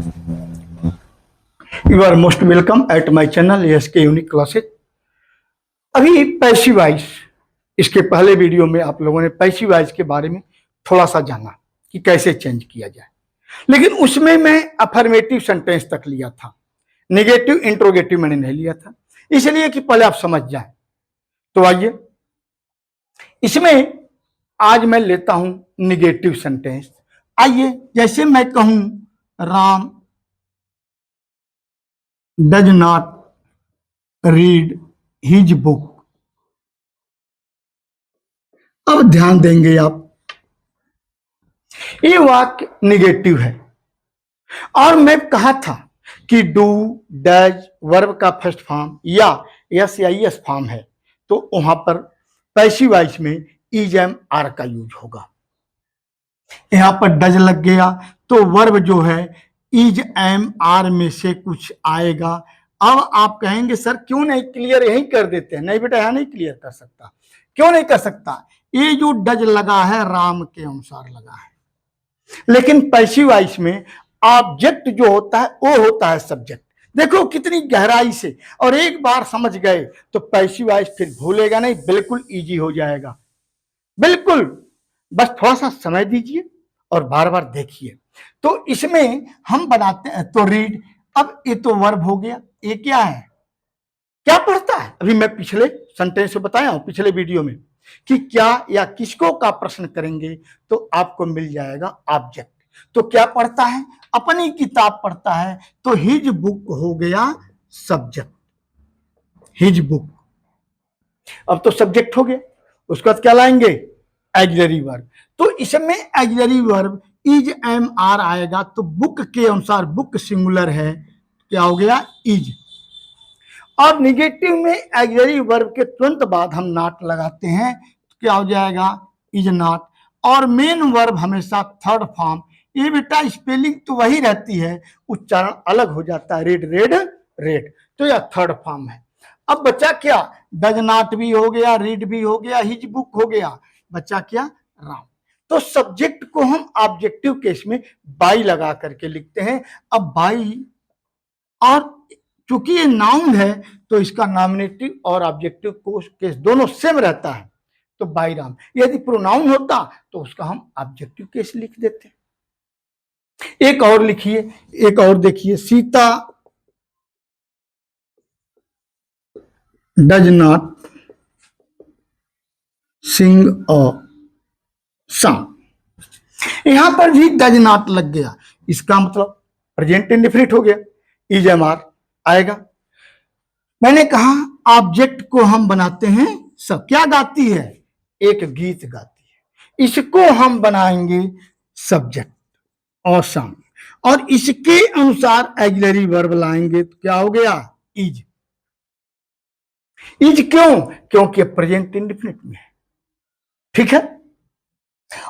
You are most welcome at my channel ASK Unique Classes। अभी passive voice, इसके पहले video में आप लोगों ने पैसिव वॉइस के बारे में थोड़ा सा जाना कि कैसे चेंज किया जाए, लेकिन उसमें मैं अफर्मेटिव सेंटेंस तक लिया था, नेगेटिव इंट्रोगेटिव मैंने नहीं लिया था, इसलिए कि पहले आप समझ जाएं। तो आइए, इसमें आज मैं लेता हूं नेगेटिव सेंटेंस। आइए, जैसे मैं कहूं Ram does not read his book. अब ध्यान देंगे आप, ये वाक्य निगेटिव है और मैं कहा था कि डू डज वर्ब का फर्स्ट फॉर्म या एस या एस फॉर्म है, तो वहां पर पैसिव वॉइस में इज एम आर का यूज होगा। यहां पर डज लग गया तो वर्ब जो है इज एम आर में से कुछ आएगा। अब आप कहेंगे सर क्यों नहीं क्लियर यही कर देते हैं? नहीं बेटा, यहां नहीं क्लियर कर सकता। क्यों नहीं कर सकता? ये जो डज लगा है राम के अनुसार लगा है, लेकिन पैसिव वॉइस में ऑब्जेक्ट जो होता है वो होता है सब्जेक्ट। देखो कितनी गहराई से, और एक बार समझ गए तो पैसिव वॉइस फिर भूलेगा नहीं, बिल्कुल इजी हो जाएगा। बिल्कुल, बस थोड़ा सा समय दीजिए और बार बार देखिए। तो इसमें हम बनाते हैं तो रीड, अब ये तो वर्ब हो गया, ये क्या है, क्या पढ़ता है? अभी मैं पिछले सेंटेंस में बताया हूं, पिछले वीडियो में, कि क्या या किसको का प्रश्न करेंगे तो आपको मिल जाएगा ऑब्जेक्ट। तो क्या पढ़ता है? अपनी किताब पढ़ता है, तो हिज बुक हो गया सब्जेक्ट, हिज बुक। अब तो सब्जेक्ट हो गया, उसके बाद क्या लाएंगे? Auxiliary verb. तो इसमें auxiliary verb is am are आएगा, तो बुक के अनुसार, बुक सिंगुलर है, क्या हो गया? इज। और निगेटिव में ऑक्सिलरी वर्ब के तुरंत बाद हम नॉट लगाते हैं, तो क्या हो जाएगा? Is not. और मेन वर्ब हमेशा थर्ड फॉर्म। ये बेटा स्पेलिंग तो वही रहती है, उच्चारण अलग हो जाता है, रेड रेड रेड, तो यह थर्ड फॉर्म है। अब बचा क्या? डज नॉट भी हो गया, रीड भी हो गया, हिज बुक हो गया, बचा क्या? राम। तो सब्जेक्ट को हम ऑब्जेक्टिव केस में बाई लगा करके लिखते हैं। अब बाई, और चूंकि ये नाउन है तो इसका नॉमिनेटिव और ऑब्जेक्टिव केस दोनों सेम रहता है, तो बाई राम। यदि प्रोनाउन होता तो उसका हम ऑब्जेक्टिव केस लिख देते। एक और लिखिए, एक और देखिए, Sita does not sing a song. यहां पर भी डज नॉट लग गया, इसका मतलब प्रेजेंट इंडेफिनिट हो गया, इज एम आर आएगा। मैंने कहा ऑब्जेक्ट को हम बनाते हैं सब। क्या गाती है? एक गीत गाती है, इसको हम बनाएंगे सब्जेक्ट और सॉन्ग, और इसके अनुसार ऑक्सिलरी वर्ब लाएंगे, तो क्या हो गया? इज। इज क्यों? क्योंकि प्रेजेंट इंडेफिनिट में है, ठीक है।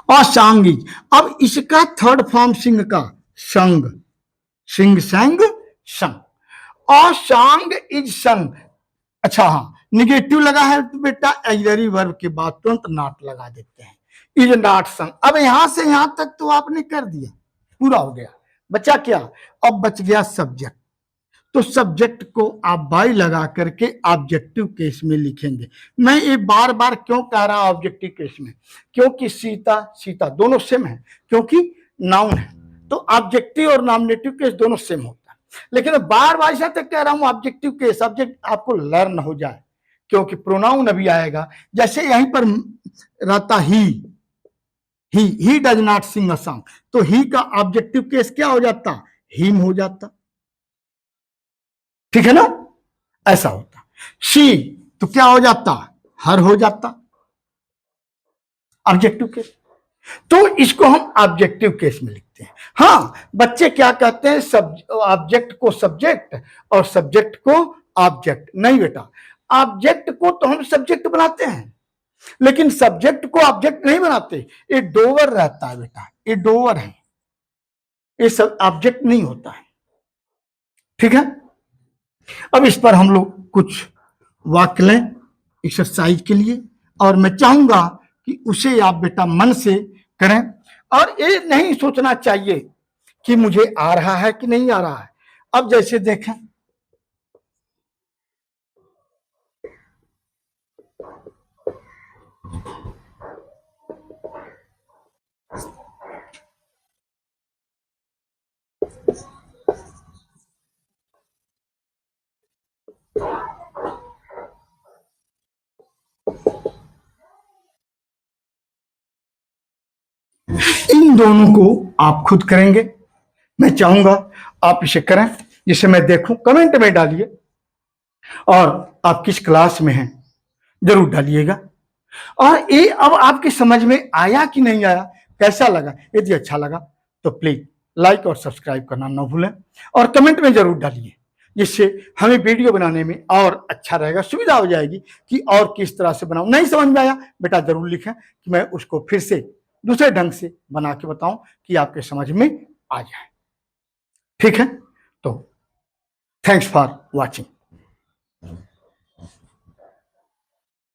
और सॉन्ग इज। अब इसका थर्ड फॉर्म सिंग का, संग, सिंग संग संग, और सॉन्ग इज संग। अच्छा हाँ, निगेटिव लगा है तो बेटा ऑक्सिलरी वर्ब के बाद तुरंत नॉट लगा देते हैं, इज नॉट संग। अब यहां से यहां तक तो आपने कर दिया, पूरा हो गया, बचा क्या? अब बच गया सब्जेक्ट। तो सब्जेक्ट को आप बाई लगा करके ऑब्जेक्टिव केस में लिखेंगे। मैं ये बार बार क्यों कह रहा हूं ऑब्जेक्टिव केस में? क्योंकि सीता सीता दोनों सेम है, क्योंकि नाउन है, तो ऑब्जेक्टिव और नॉमिनेटिव केस दोनों सेम होता है। लेकिन बार बार ऐसा तक कह रहा हूं ऑब्जेक्टिव केस, सब्जेक्ट आपको लर्न हो जाए, क्योंकि प्रोनाउन अभी आएगा। जैसे यहीं पर रहता he does not sing a song, तो ही का ऑब्जेक्टिव केस क्या हो जाता? हिम हो जाता, ठीक है ना? ऐसा होता। शी तो क्या हो जाता? हर हो जाता, ऑब्जेक्टिव केस। तो इसको हम ऑब्जेक्टिव केस में लिखते हैं। हाँ, बच्चे क्या कहते हैं, ऑब्जेक्ट को सब्जेक्ट और सब्जेक्ट को ऑब्जेक्ट। नहीं बेटा, ऑब्जेक्ट को तो हम सब्जेक्ट बनाते हैं, लेकिन सब्जेक्ट को ऑब्जेक्ट नहीं बनाते। ये डोवर रहता है बेटा, ये डोवर है, ये सब ऑब्जेक्ट नहीं होता है, ठीक है। अब इस पर हम लोग कुछ वाक्य लें एक्सरसाइज के लिए, और मैं चाहूंगा कि उसे आप बेटा मन से करें। और ये नहीं सोचना चाहिए कि मुझे आ रहा है कि नहीं आ रहा है। अब जैसे देखें, इन दोनों को आप खुद करेंगे। मैं चाहूंगा आप इसे करें, जिसे मैं देखूं। कमेंट में डालिए और आप किस क्लास में हैं जरूर डालिएगा। और ये अब आपकी समझ में आया कि नहीं आया, कैसा लगा। यदि अच्छा लगा तो प्लीज लाइक और सब्सक्राइब करना ना भूलें और कमेंट में जरूर डालिए, जिससे हमें वीडियो बनाने में और अच्छा रहेगा, सुविधा हो जाएगी कि और किस तरह से बनाऊं। नहीं समझ में आया बेटा जरूर लिखें कि मैं उसको फिर से दूसरे ढंग से बना के बताऊं कि आपके समझ में आ जाए। ठीक है, तो थैंक्स फॉर वॉचिंग।